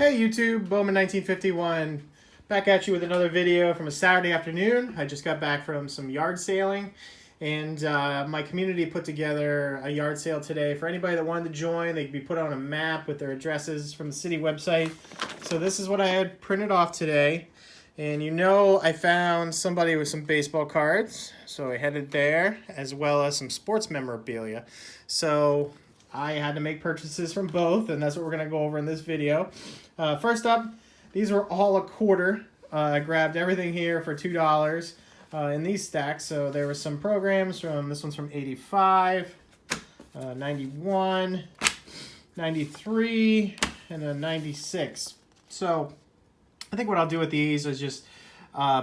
Hey YouTube, Bowman1951 back at you with another video from a Saturday afternoon. I just got back from some yard sailing, and my community put together a yard sale today. For anybody that wanted to join, they could be put on a map with their addresses from the city website. So this is what I had printed off today. And you know I found somebody with some baseball cards, so I headed there, as well as some sports memorabilia. So I had to make purchases from both, and that's what we're going to go over in this video. First up, these were all a quarter. I grabbed everything here for $2 in these stacks. So there were some programs from, this one's from 85, 91, 93, and a 96. So I think what I'll do with these is just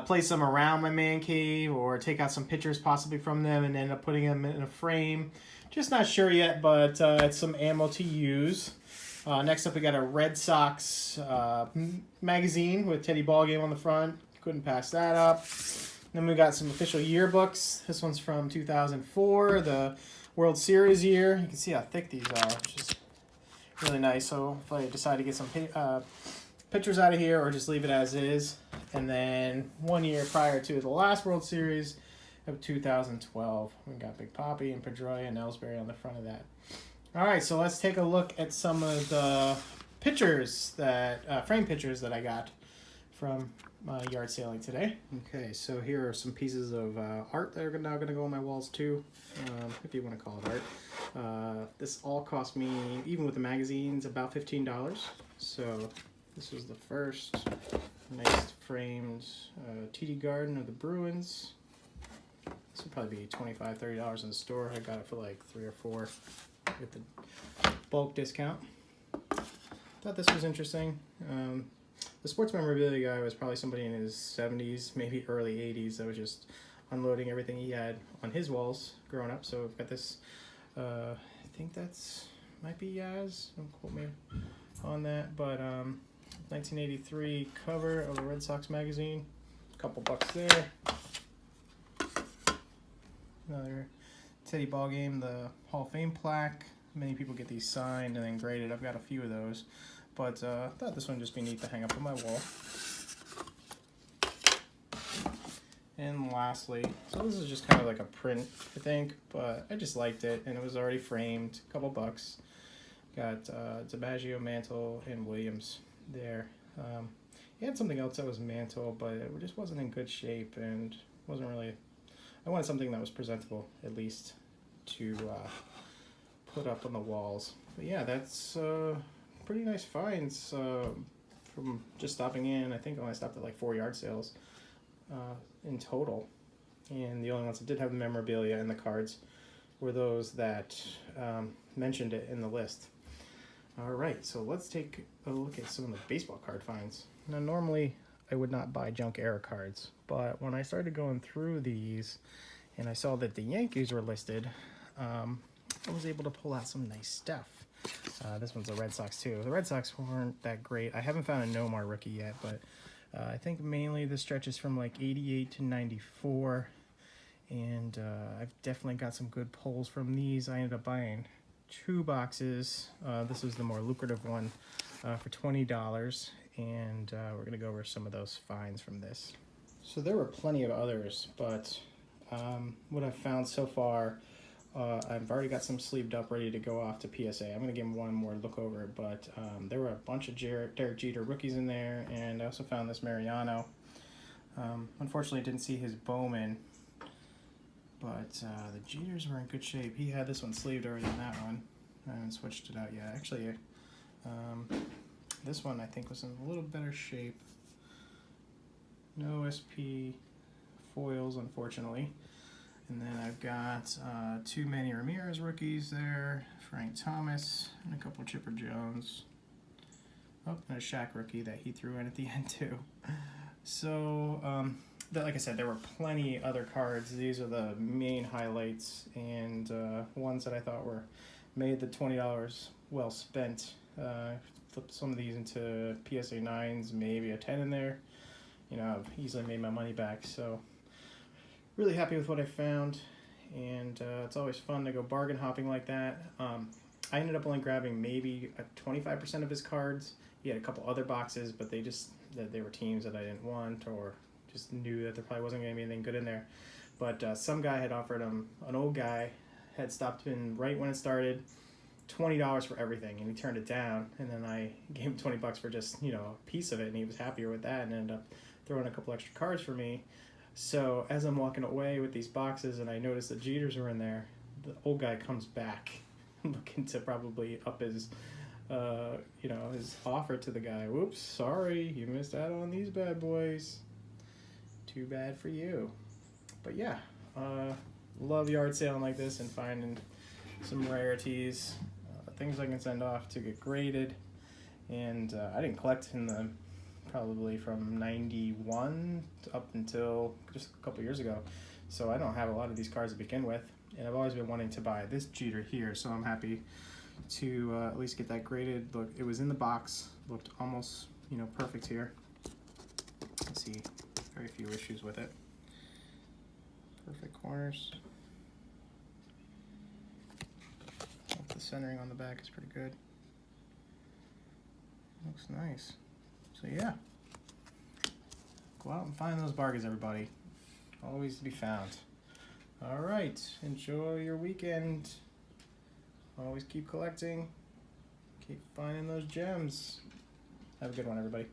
place them around my man cave or take out some pictures possibly from them and end up putting them in a frame. Just not sure yet, but it's some ammo to use. Next up, we got a Red Sox magazine with Teddy Ballgame on the front. Couldn't pass that up. Then we got some official yearbooks. This one's from 2004, the World Series year. You can see how thick these are, which is really nice. So if I decide to get some pictures out of here or just leave it as is. And then 1 year prior to the last World Series of 2012. We got Big Papi and Pedroia and Ellsbury on the front of that. All right, so let's take a look at some of the pictures that, frame pictures that I got from yard sailing today. Okay, so here are some pieces of art that are now going to go on my walls too, if you want to call it art. This all cost me, even with the magazines, about $15. So this was the first nice framed TD Garden of the Bruins. This would probably be $25, $30 in the store. I got it for like 3 or 4 with the bulk discount. Thought this was interesting. The sports memorabilia guy was probably somebody in his 70s, maybe early 80s, that was just unloading everything he had on his walls growing up. So I've got this, I think that's, might be Yaz, don't quote me on that, but 1983 cover of the Red Sox magazine, a couple bucks there. Another Teddy Ballgame, the Hall of Fame plaque. Many people get these signed and then graded. I've got a few of those, but I thought this one would just be neat to hang up on my wall. And lastly, so this is just kind of like a print, I think, but I just liked it, and it was already framed, a couple bucks. Got DiMaggio, Mantle, and Williams there. He had something else that was Mantle, but it just wasn't in good shape and wasn't really. I wanted something that was presentable, at least, to put up on the walls. But yeah, that's pretty nice finds from just stopping in. I think I only stopped at like 4 yard sales in total. And the only ones that did have the memorabilia and the cards were those that mentioned it in the list. All right, so let's take a look at some of the baseball card finds. Now, normally I would not buy junk era cards, but when I started going through these and I saw that the Yankees were listed, I was able to pull out some nice stuff. This one's the Red Sox too. The Red Sox weren't that great. I haven't found a Nomar rookie yet, but I think mainly the stretches from like 88 to 94, and I've definitely got some good pulls from these. I ended up buying 2 boxes. This was the more lucrative one for $20, and we're going to go over some of those finds from this. So there were plenty of others, but what I've found so far, I've already got some sleeved up ready to go off to PSA. I'm going to give them one more look over it, but there were a bunch of Derek Jeter rookies in there, and I also found this Mariano. Unfortunately, I didn't see his Bowman, but the Jeters were in good shape. He had this one sleeved already in that one. I haven't switched it out yet. Actually, this one I think was in a little better shape. No SP foils, unfortunately. And then I've got 2 Manny Ramirez rookies there, Frank Thomas, and a couple Chipper Jones. Oh, and a Shaq rookie that he threw in at the end too. So, like I said, there were plenty other cards. These are the main highlights and ones that I thought were made the $20 well spent. Flipped some of these into PSA 9s, maybe a 10 in there. You know, I've easily made my money back, so really happy with what I found, and it's always fun to go bargain hopping like that. I ended up only grabbing maybe 25% of his cards. He had a couple other boxes, but they were teams that I didn't want, or just knew that there probably wasn't going to be anything good in there. But some guy had offered him, an old guy, had stopped in right when it started, $20 for everything, and he turned it down. And then I gave him $20 for just, a piece of it, and he was happier with that, and ended up throwing a couple extra cards for me. So as I'm walking away with these boxes, and I noticed the Jeters were in there, the old guy comes back, looking to probably up his, his offer to the guy. Whoops, sorry, you missed out on these bad boys. Too bad for you. But yeah, love yard sailing like this and finding some rarities, things I can send off to get graded. And I didn't collect in the probably from 91 up until just a couple years ago, so I don't have a lot of these cards to begin with, and I've always been wanting to buy this Jeter here, so I'm happy to at least get that graded. Look, it was in the box, looked almost perfect here. Let's see, very few issues with it. Perfect corners. The centering on the back is pretty good. Looks nice. So yeah, go out and find those bargains, everybody. Always to be found. All right, enjoy your weekend. Always keep collecting. Keep finding those gems. Have a good one, everybody.